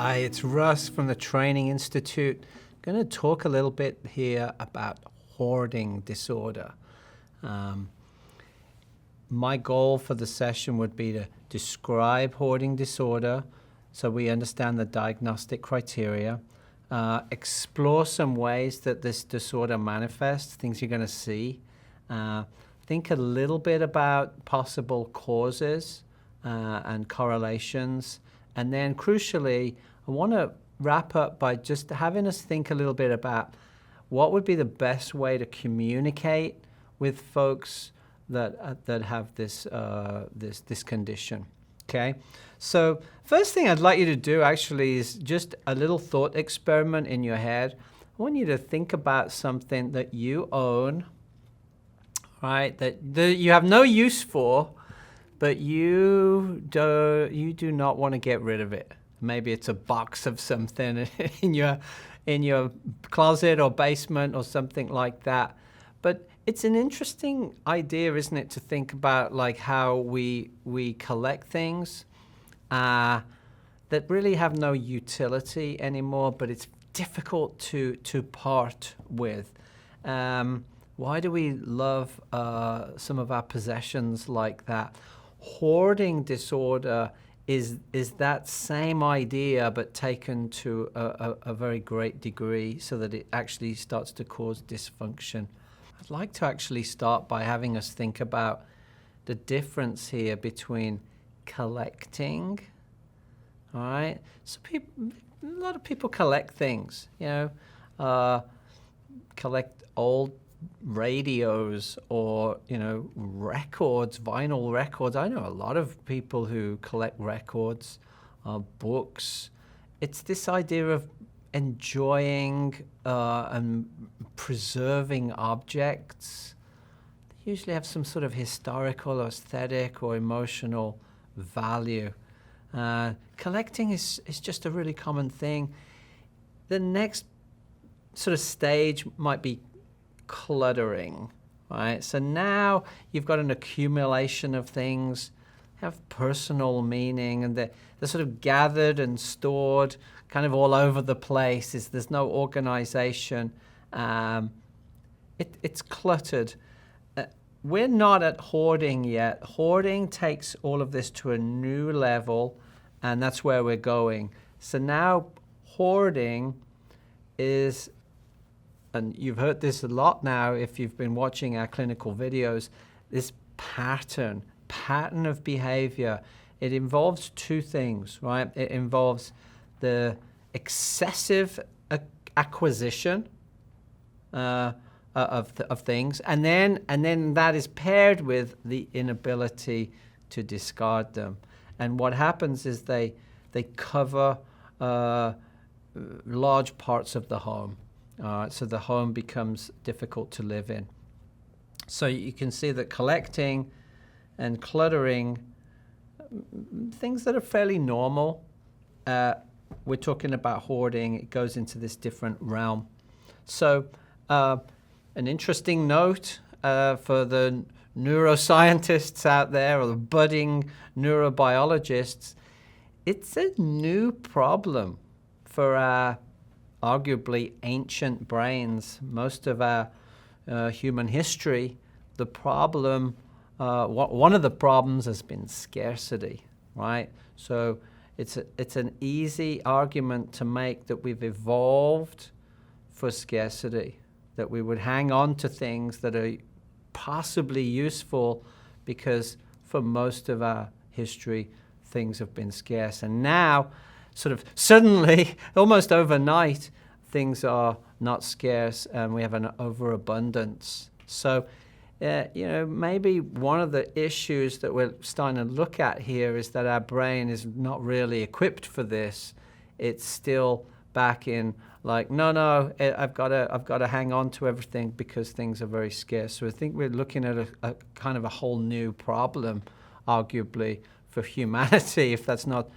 Hi, it's Russ from the Training Institute. I'm going to talk a little bit here about hoarding disorder. My goal for the session would be to describe hoarding disorder so we understand the diagnostic criteria, explore some ways that this disorder manifests, things you're going to see, think a little bit about possible causes and correlations, and then crucially, I want to wrap up by just having us think a little bit about what would be the best way to communicate with folks that have this condition. Okay, so first thing I'd like you to do actually is just a little thought experiment in your head. I want you to think about something that you own, right? That you have no use for, but you do not want to get rid of it. Maybe it's a box of something in your closet or basement or something like that. But it's an interesting idea, isn't it, to think about like how we collect things that really have no utility anymore, but it's difficult to part with. Why do we love some of our possessions like that? Hoarding disorder is that same idea, but taken to a very great degree so that it actually starts to cause dysfunction. I'd like to actually start by having us think about the difference here between collecting, all right? So a lot of people collect things, collect old radios or records, vinyl records. I know a lot of people who collect records, books. It's this idea of enjoying and preserving objects. They usually have some sort of historical or aesthetic or emotional value. Collecting is just a really common thing. The next sort of stage might be cluttering, right? So now you've got an accumulation of things, have personal meaning, and they're sort of gathered and stored kind of all over the place. There's no organization. It's cluttered. We're not at hoarding yet. Hoarding takes all of this to a new level, and that's where we're going. So now hoarding is, and you've heard this a lot now if you've been watching our clinical videos, this pattern of behavior. It involves two things, right? It involves the excessive acquisition of things, and then that is paired with the inability to discard them. And what happens is they cover large parts of the home. So the home becomes difficult to live in. So you can see that collecting and cluttering, things that are fairly normal, we're talking about hoarding, it goes into this different realm. So an interesting note for the neuroscientists out there or the budding neurobiologists, it's a new problem for our arguably ancient brains. Most of our human history, the problem, one of the problems has been scarcity, right? So it's an easy argument to make that we've evolved for scarcity, that we would hang on to things that are possibly useful because for most of our history, things have been scarce. And now, sort of suddenly, almost overnight, things are not scarce and we have an overabundance. So, maybe one of the issues that we're starting to look at here is that our brain is not really equipped for this. It's still back in like, no, I've got to hang on to everything because things are very scarce. So I think we're looking at a kind of a whole new problem, arguably, for humanity, if that's not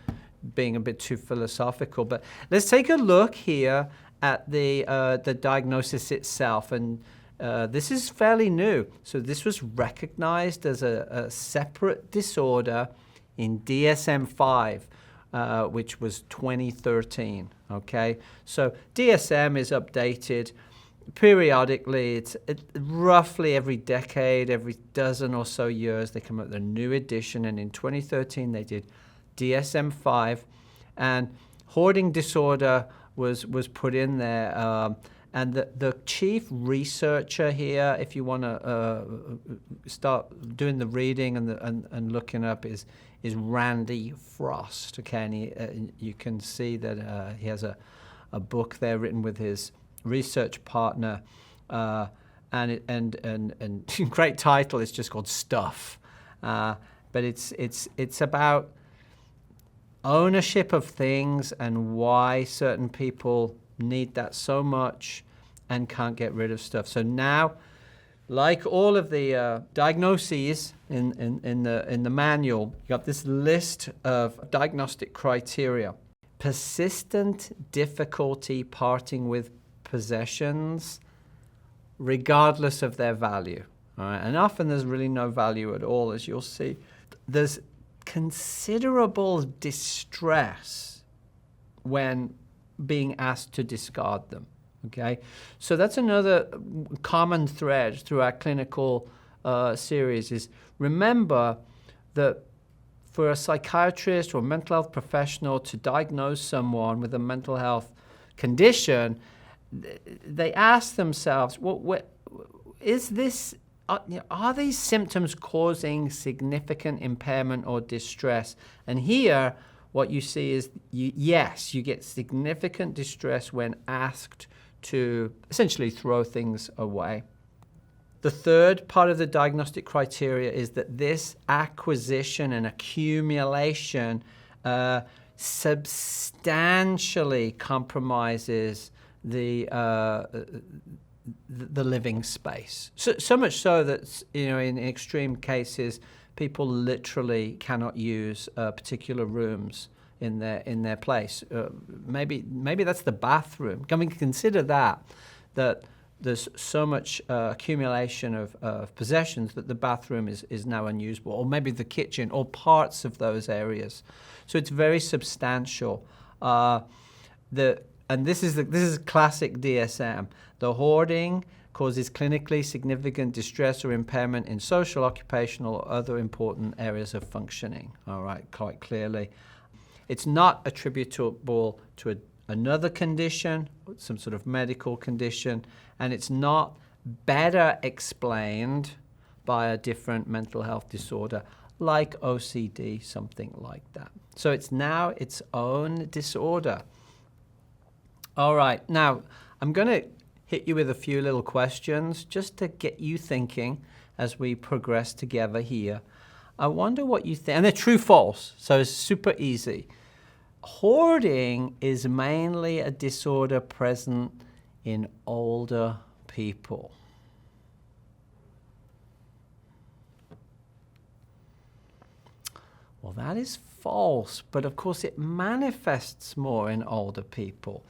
being a bit too philosophical. But let's take a look here at the diagnosis itself. And this is fairly new. So this was recognized as a separate disorder in DSM-5. which was 2013. Okay, so DSM is updated periodically. It's roughly every decade, every dozen or so years, they come up with a new edition. And in 2013, they did DSM-5, and hoarding disorder was put in there. And the chief researcher here, if you want to start doing the reading and looking up, is Randy Frost. Okay, and you can see that he has a book there written with his research partner, and great title. It's just called Stuff, but it's about ownership of things and why certain people need that so much and can't get rid of stuff. So now, like all of the diagnoses in the manual, you got this list of diagnostic criteria. Persistent difficulty parting with possessions, regardless of their value. All right? And often there's really no value at all, as you'll see. There's considerable distress when being asked to discard them. Okay, so that's another common thread through our clinical series is remember that for a psychiatrist or a mental health professional to diagnose someone with a mental health condition, they ask themselves, is this, are these symptoms causing significant impairment or distress? And here, what you see is, yes, you get significant distress when asked to essentially throw things away. The third part of the diagnostic criteria is that this acquisition and accumulation substantially compromises the living space. So much so that, in extreme cases, people literally cannot use particular rooms in their place. Maybe that's the bathroom. Can we consider that there's so much accumulation of possessions that the bathroom is now unusable, or maybe the kitchen, or parts of those areas. So it's very substantial. And this is classic DSM. The hoarding causes clinically significant distress or impairment in social, occupational, or other important areas of functioning. All right, quite clearly. It's not attributable to another condition, some sort of medical condition, and it's not better explained by a different mental health disorder like OCD, something like that. So it's now its own disorder. All right, now I'm going to hit you with a few little questions just to get you thinking as we progress together here. I wonder what you think, and they're true false, so it's super easy. Hoarding is mainly a disorder present in older people. Well, that is false, but of course it manifests more in older people.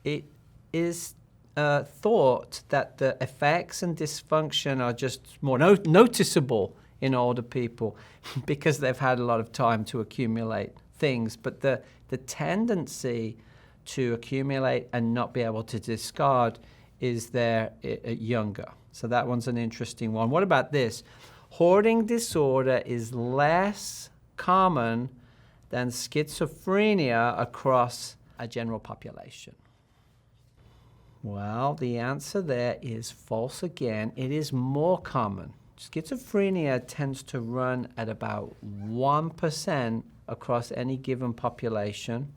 It is thought that the effects and dysfunction are just more noticeable in older people because they've had a lot of time to accumulate things, but the tendency to accumulate and not be able to discard is there younger. So that one's an interesting one. What about this? Hoarding disorder is less common than schizophrenia across a general population. Well, the answer there is false again. It is more common. Schizophrenia tends to run at about 1% across any given population.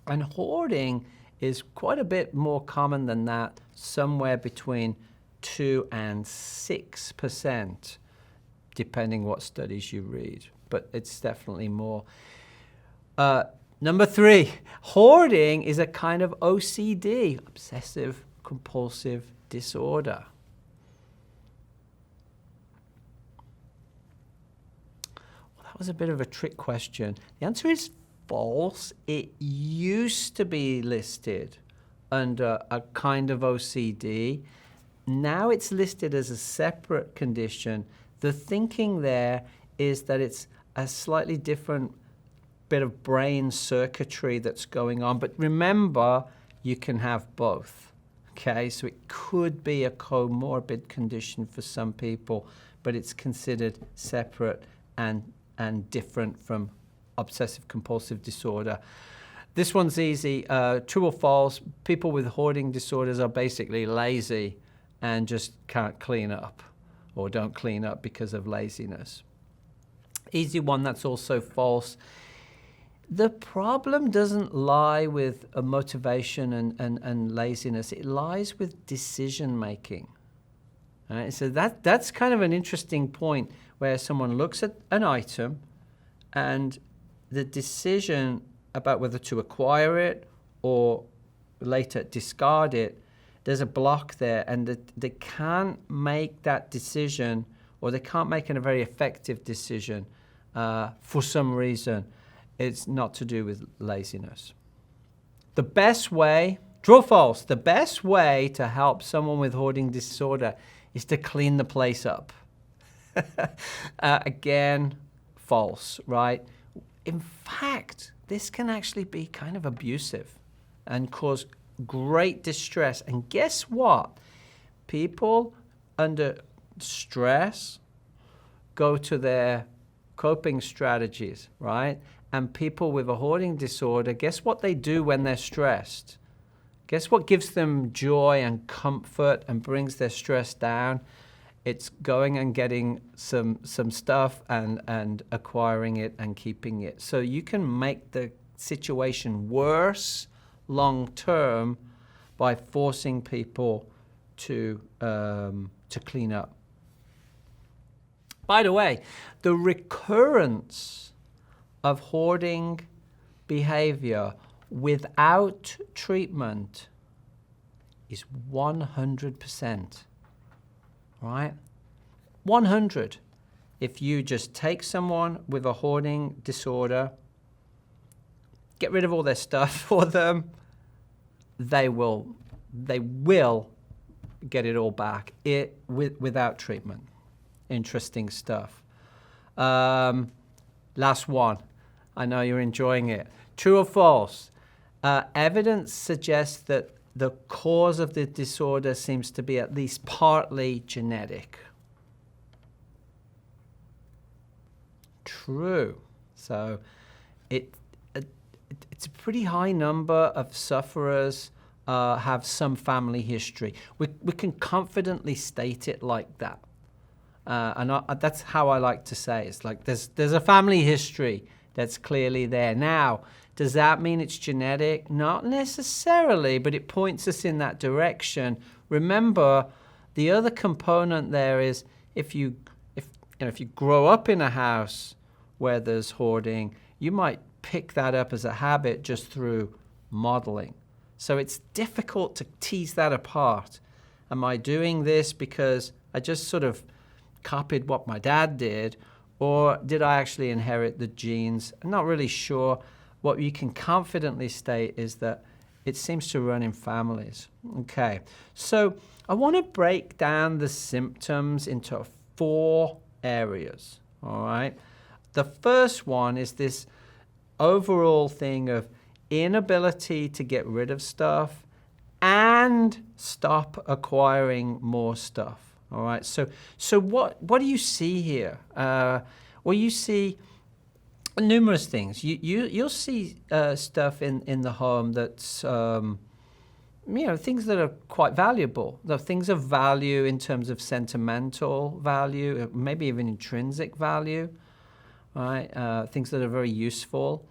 And hoarding is quite a bit more common than that, somewhere between 2 and 6%, depending what studies you read. But it's definitely more. Number 3, hoarding is a kind of OCD, obsessive compulsive disorder. Well, that was a bit of a trick question. The answer is false. It used to be listed under a kind of OCD. Now it's listed as a separate condition. The thinking there is that it's a slightly different bit of brain circuitry that's going on. But remember, you can have both. Okay, so it could be a comorbid condition for some people, but it's considered separate and different from obsessive compulsive disorder. This one's easy. True or false? People with hoarding disorders are basically lazy and just can't clean up, or don't clean up because of laziness. Easy one, that's also false. The problem doesn't lie with a motivation and laziness. It lies with decision making. Right? So that's kind of an interesting point, where someone looks at an item and the decision about whether to acquire it or later discard it, there's a block there, and they can't make that decision, or they can't make a very effective decision for some reason. It's not to do with laziness. The best way, true or false, the best way to help someone with hoarding disorder is to clean the place up. Again, false, right? In fact, this can actually be kind of abusive and cause great distress. And guess what? People under stress go to their coping strategies, right? And people with a hoarding disorder, guess what they do when they're stressed? Guess what gives them joy and comfort and brings their stress down? It's going and getting some stuff and acquiring it and keeping it. So you can make the situation worse long term by forcing people to clean up. By the way, the recurrence of hoarding behavior without treatment is 100%. Right? 100. If you just take someone with a hoarding disorder, get rid of all their stuff for them, they will get it all back without treatment. Interesting stuff. Last one. I know you're enjoying it. True or false? Evidence suggests that the cause of the disorder seems to be at least partly genetic. True. So it's a pretty high number of sufferers have some family history. We can confidently state it like that. That's how I like to say it. It's like there's a family history that's clearly there. Now, does that mean it's genetic? Not necessarily, but it points us in that direction. Remember, the other component there is if you grow up in a house where there's hoarding, you might pick that up as a habit just through modeling. So it's difficult to tease that apart. Am I doing this because I just sort of copied what my dad did, or did I actually inherit the genes? I'm not really sure. What you can confidently state is that it seems to run in families. Okay, so I want to break down the symptoms into 4 areas, all right? The first one is this overall thing of inability to get rid of stuff and stop acquiring more stuff, all right? So what do you see here? Well, you see numerous things. You'll see stuff in the home that's things that are quite valuable. The things of value in terms of sentimental value, maybe even intrinsic value, right? Things that are very useful.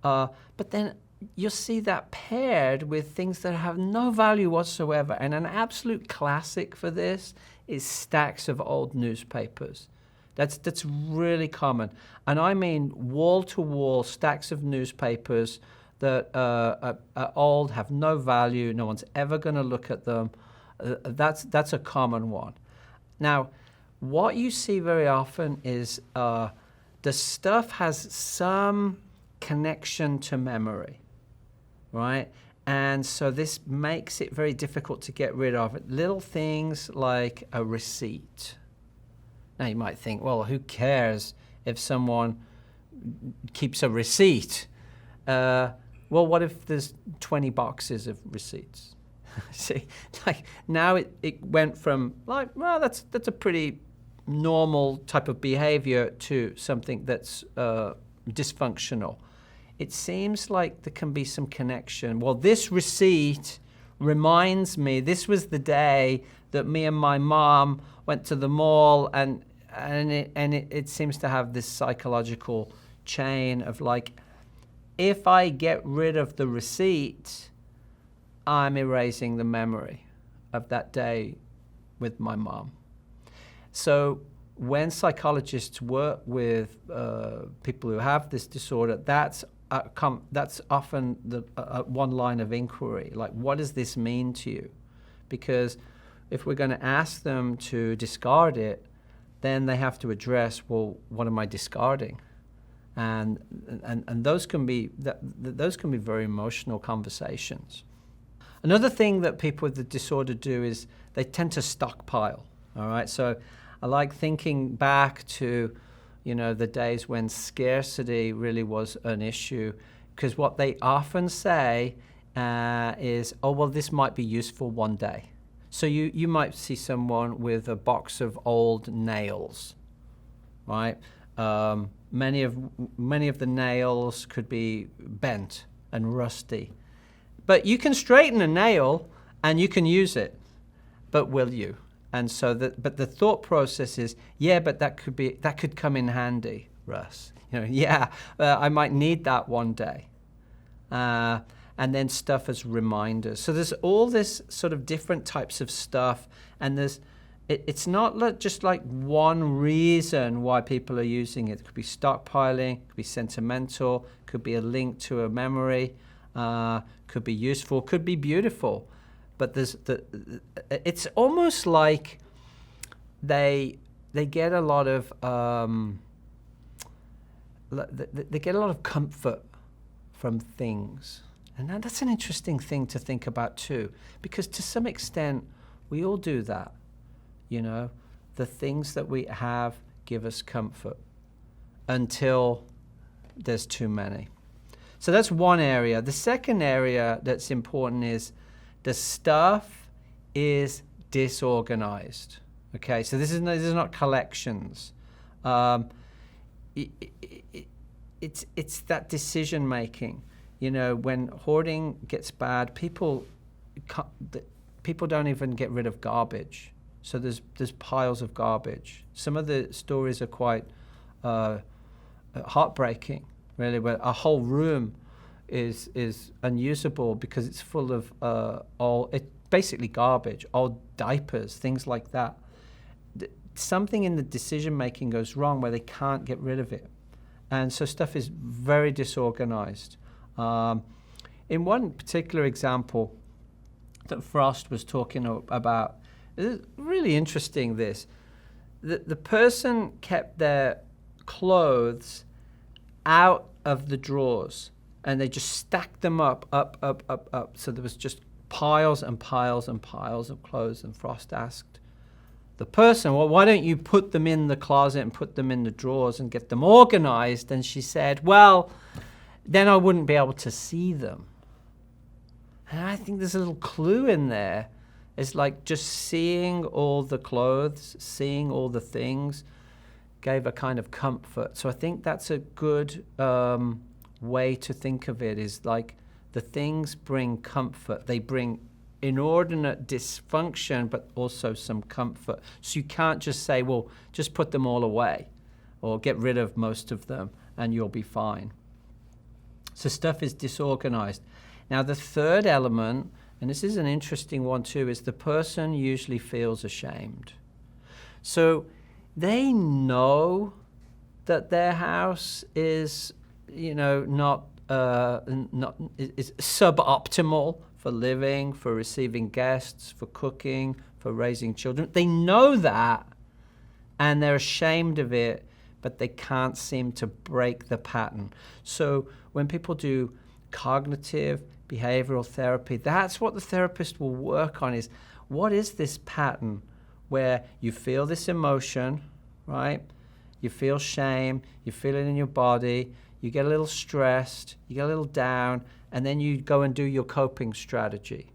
But then you'll see that paired with things that have no value whatsoever. And an absolute classic for this is stacks of old newspapers. That's really common. And I mean wall-to-wall stacks of newspapers that are old, have no value, no one's ever going to look at them. That's a common one. Now, what you see very often is the stuff has some connection to memory, right? And so this makes it very difficult to get rid of. Little things like a receipt. Now you might think, well, who cares if someone keeps a receipt. Well, what if there's 20 boxes of receipts? See, like now it went from like, well, that's a pretty normal type of behavior to something that's dysfunctional. It seems like there can be some connection. Well, this receipt reminds me, this was the day that me and my mom went to the mall, and it seems to have this psychological chain of like, if I get rid of the receipt, I'm erasing the memory of that day with my mom. So when psychologists work with people who have this disorder, that's often the one line of inquiry, like, what does this mean to you? Because if we're going to ask them to discard it, then they have to address, well, what am I discarding? And those can be very emotional conversations. Another thing that people with the disorder do is they tend to stockpile. All right, so I like thinking back to, the days when scarcity really was an issue, because what they often say is, oh, well, this might be useful one day. So you might see someone with a box of old nails, right? Many of the nails could be bent and rusty. But you can straighten a nail and you can use it, but will you? And so but the thought process is, yeah, but that could come in handy, Russ. I might need that one day. And then stuff as reminders. So there's all this sort of different types of stuff, and it's not just like one reason why people are using it. It could be stockpiling, it could be sentimental, could be a link to a memory, could be useful, could be beautiful. But it's almost like they get a lot of they get a lot of comfort from things. And that's an interesting thing to think about too, because to some extent we all do that. The things that we have give us comfort until there's too many. So that's one area. The second area that's important is the stuff is disorganized. Okay, so this is not collections. It's that decision making. When hoarding gets bad, people don't even get rid of garbage. So there's piles of garbage. Some of the stories are quite heartbreaking, really, where a whole room is unusable because it's full of basically garbage, old diapers, things like that. Something in the decision making goes wrong where they can't get rid of it, and so stuff is very disorganized. In one particular example that Frost was talking about, it's really interesting. The person kept their clothes out of the drawers, and they just stacked them up. So there was just piles and piles and piles of clothes. And Frost asked the person, well, why don't you put them in the closet and put them in the drawers and get them organized? And she said, well, then I wouldn't be able to see them. And I think there's a little clue in there. It's like just seeing all the clothes, seeing all the things gave a kind of comfort. So I think that's a good way to think of it, is like the things bring comfort. They bring inordinate dysfunction, but also some comfort. So you can't just say, well, just put them all away or get rid of most of them and you'll be fine. So stuff is disorganized. Now the third element, and this is an interesting one too, is the person usually feels ashamed. So they know that their house is, not is suboptimal for living, for receiving guests, for cooking, for raising children. They know that, and they're ashamed of it, but they can't seem to break the pattern. So when people do cognitive behavioral therapy, that's what the therapist will work on, is what is this pattern where you feel this emotion, right? you feel shame, you feel it in your body, you get a little stressed, you get a little down, and then you go and do your coping strategy,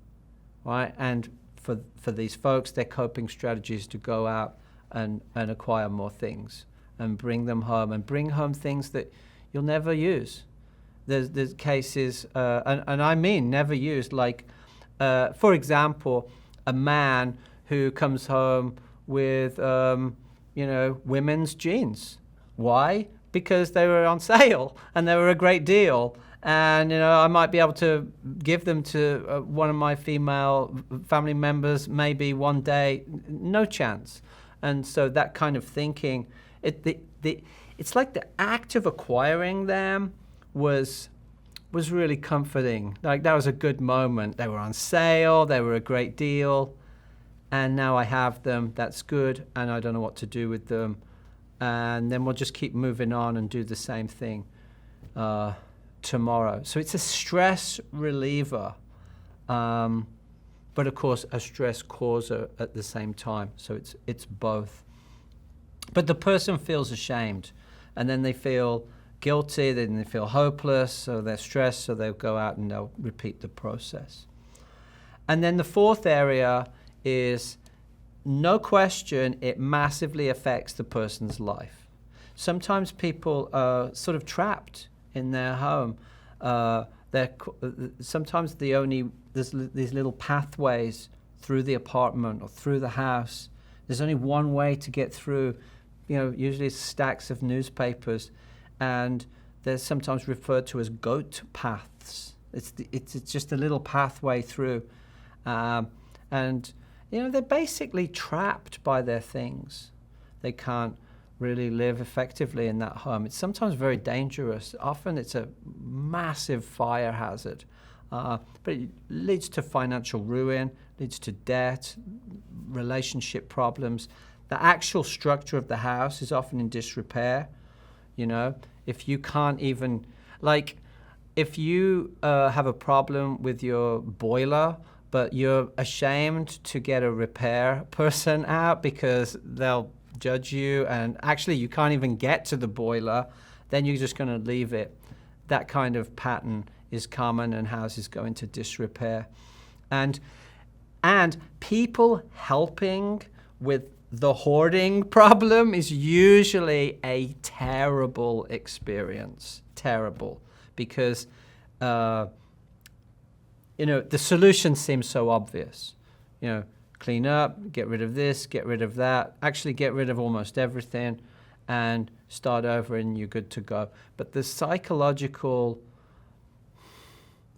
right? And for these folks, their coping strategy is to go out and acquire more things and bring them home, and bring home things that you'll never use. There's cases, and I mean never used, like, for example, a man who comes home with, women's jeans. Why? Because they were on sale and they were a great deal. And, I might be able to give them to one of my female family members maybe one day. No chance. And so that kind of thinking, it's like the act of acquiring them was really comforting. Like, that was a good moment. They were on sale, they were a great deal, and now I have them. That's good, and I don't know what to do with them. And then we'll just keep moving on and do the same thing tomorrow. So it's a stress reliever, but of course a stress causer at the same time. So it's both. But the person feels ashamed, and then they feel guilty, then they feel hopeless, so they're stressed, so they'll go out and they'll repeat the process. And then the fourth area is, no question, it massively affects the person's life. Sometimes people are sort of trapped in their home. Sometimes there's these little pathways through the apartment or through the house. There's only one way to get through. Usually it's stacks of newspapers, and they're sometimes referred to as goat paths. It's just a little pathway through, and they're basically trapped by their things. They can't really live effectively in that home. It's sometimes very dangerous. Often it's a massive fire hazard, but it leads to financial ruin, leads to debt, relationship problems. The actual structure of the house is often in disrepair. If you can't even, like, if you have a problem with your boiler, but you're ashamed to get a repair person out because they'll judge you, and actually you can't even get to the boiler, then you're just going to leave it. That kind of pattern is common, and houses go into disrepair. And people helping with the hoarding problem is usually a terrible experience. Terrible. Because the solution seems so obvious. Clean up, get rid of this, get rid of that, actually get rid of almost everything and start over and you're good to go. But the psychological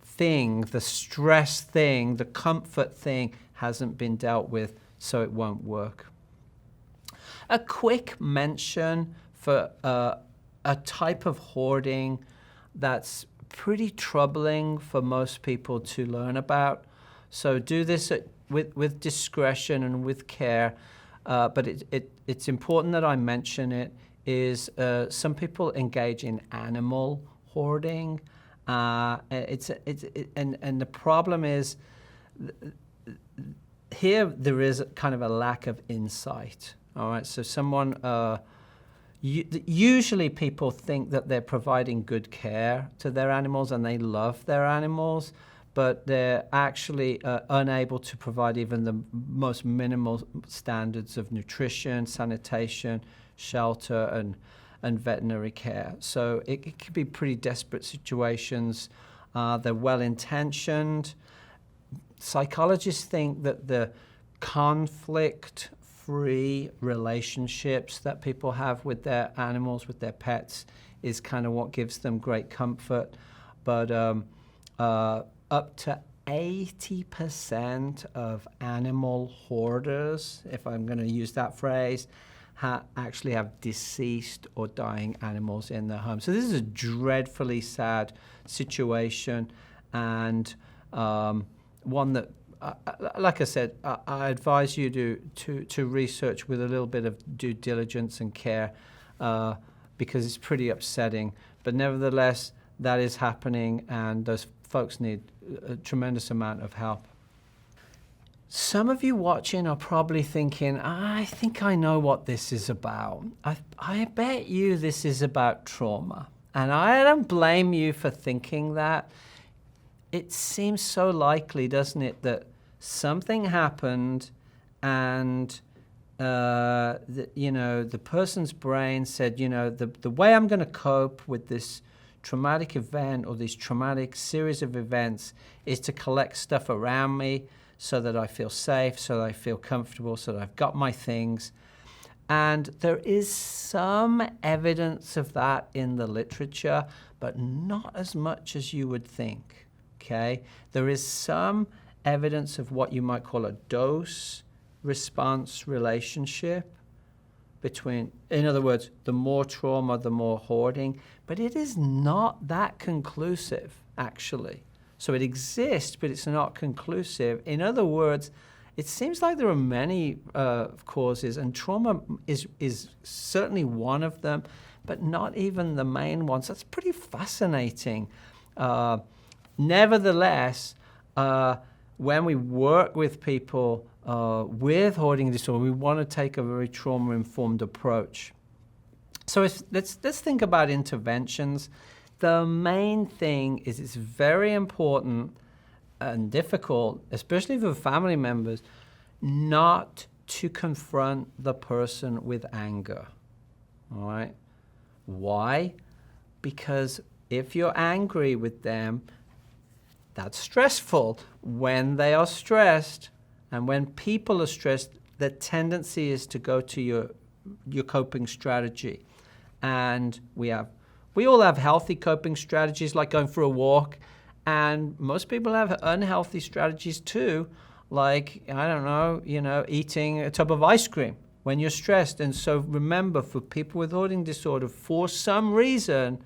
thing, the stress thing, the comfort thing hasn't been dealt with, so it won't work. A quick mention for a type of hoarding that's pretty troubling for most people to learn about. So do this with discretion and with care, but it's important that I mention it, is some people engage in animal hoarding. And the problem is, here there is kind of a lack of insight. All right, so someone, usually people think that they're providing good care to their animals and they love their animals, but they're actually unable to provide even the most minimal standards of nutrition, sanitation, shelter, and veterinary care. So it could be pretty desperate situations. They're well-intentioned. Psychologists think that the conflict-free relationships that people have with their animals, with their pets, is kind of what gives them great comfort. But up to 80% of animal hoarders, if I'm going to use that phrase, actually have deceased or dying animals in their home. So this is a dreadfully sad situation, and one that, like I said, I advise you to research with a little bit of due diligence and care, because it's pretty upsetting. But nevertheless, that is happening, and those folks need a tremendous amount of help. Some of you watching are probably thinking, I think I know what this is about. I bet you this is about trauma. And I don't blame you for thinking that. It seems so likely, doesn't it, that something happened and the person's brain said, the way I'm going to cope with this traumatic event or this traumatic series of events is to collect stuff around me so that I feel safe, so that I feel comfortable, so that I've got my things. And there is some evidence of that in the literature, but not as much as you would think, okay? There is some evidence of what you might call a dose-response relationship between, in other words, the more trauma, the more hoarding, but it is not that conclusive, actually. So it exists, but it's not conclusive. In other words, it seems like there are many causes, and trauma is certainly one of them, but not even the main ones. That's pretty fascinating. Nevertheless, when we work with people with hoarding disorder, we want to take a very trauma-informed approach. So let's think about interventions. The main thing is it's very important and difficult, especially for family members, not to confront the person with anger. All right? Why? Because if you're angry with them, that's stressful. When they are stressed and when people are stressed, the tendency is to go to your coping strategy. And we all have healthy coping strategies like going for a walk, and most people have unhealthy strategies too, like, I don't know, eating a tub of ice cream when you're stressed. And so remember, for people with hoarding disorder, for some reason,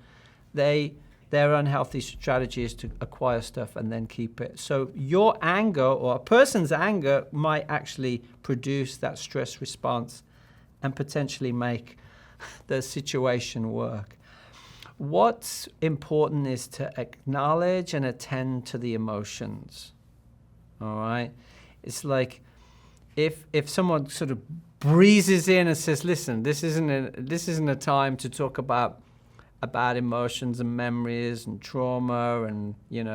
their unhealthy strategy is to acquire stuff and then keep it. So your anger, or a person's anger, might actually produce that stress response and potentially make the situation work. What's important is to acknowledge and attend to the emotions. All right? It's like if someone sort of breezes in and says, listen, this isn't a time to talk about emotions and memories and trauma and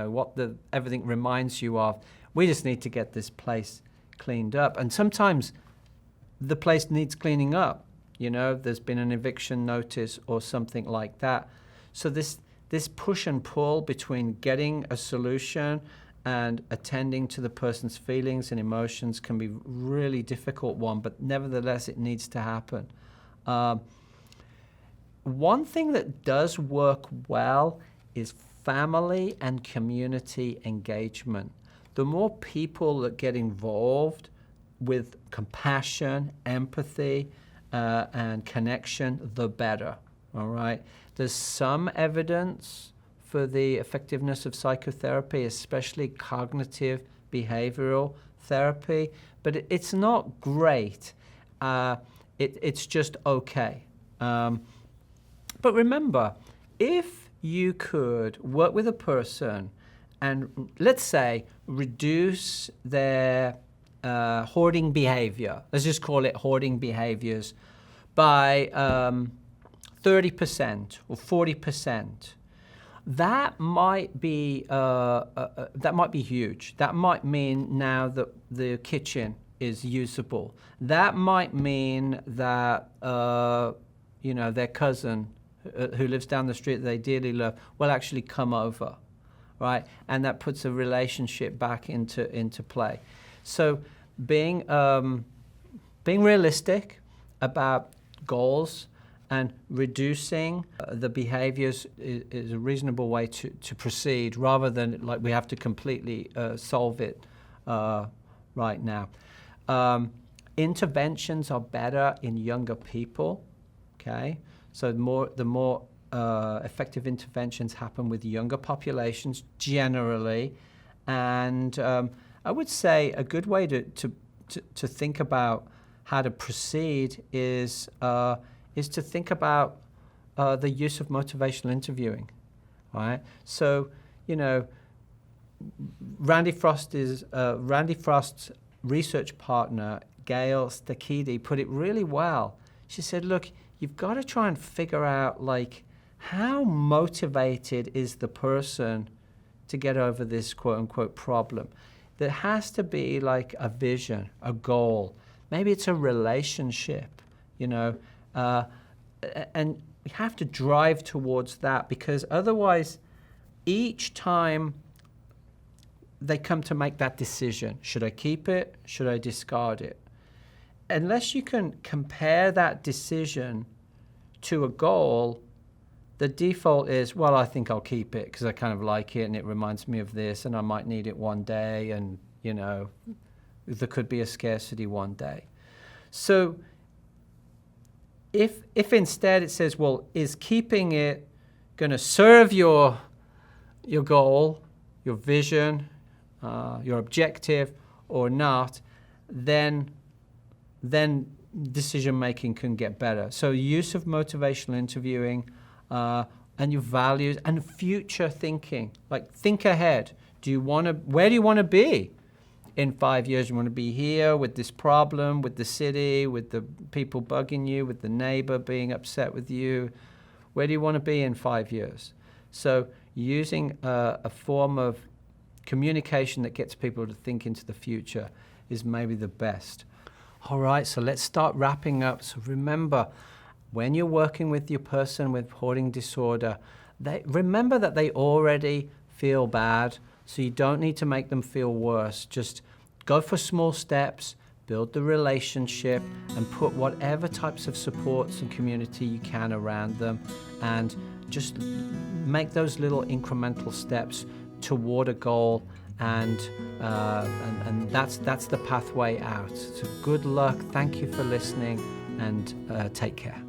what everything reminds you of. We just need to get this place cleaned up. And sometimes the place needs cleaning up. There's been an eviction notice or something like that. So this push and pull between getting a solution and attending to the person's feelings and emotions can be a really difficult one, but nevertheless, it needs to happen. One thing that does work well is family and community engagement. The more people that get involved with compassion, empathy, and connection, the better, all right? There's some evidence for the effectiveness of psychotherapy, especially cognitive behavioral therapy, but it's not great. It's just okay. But remember, if you could work with a person and, let's say, reduce their hoarding behavior, let's just call it hoarding behaviors, by 30% or 40%, that might be huge. That might mean now that the kitchen is usable. That might mean that their cousin who lives down the street that they dearly love will actually come over, right? And that puts a relationship back into play. So being realistic about goals and reducing the behaviors is a reasonable way to proceed, rather than like we have to completely solve it right now. Interventions are better in younger people, okay? So the more effective interventions happen with younger populations generally. And I would say a good way to think about how to proceed is to think about the use of motivational interviewing, right? So, Randy Frost's research partner, Gail Stakidi, put it really well. She said, look, you've got to try and figure out, like, how motivated is the person to get over this quote-unquote problem. There has to be like a vision, a goal. Maybe it's a relationship, you know, and we have to drive towards that, because otherwise each time they come to make that decision, should I keep it, should I discard it? Unless you can compare that decision to a goal, the default is, well, I think I'll keep it because I kind of like it and it reminds me of this and I might need it one day, and, you know, there could be a scarcity one day. So if instead it says, well, is keeping it going to serve your goal, your vision, your objective or not, then decision making can get better. So use of motivational interviewing, and your values and future thinking, like think ahead. Where do you want to be in 5 years? You want to be here with this problem, with the city, with the people bugging you, with the neighbor being upset with you? Where do you want to be in 5 years? So using a form of communication that gets people to think into the future is maybe the best. All right, so let's start wrapping up. So remember, when you're working with your person with hoarding disorder, remember that they already feel bad, so you don't need to make them feel worse. Just go for small steps, build the relationship, and put whatever types of supports and community you can around them, and just make those little incremental steps toward a goal, and that's the pathway out. So good luck, thank you for listening, and take care.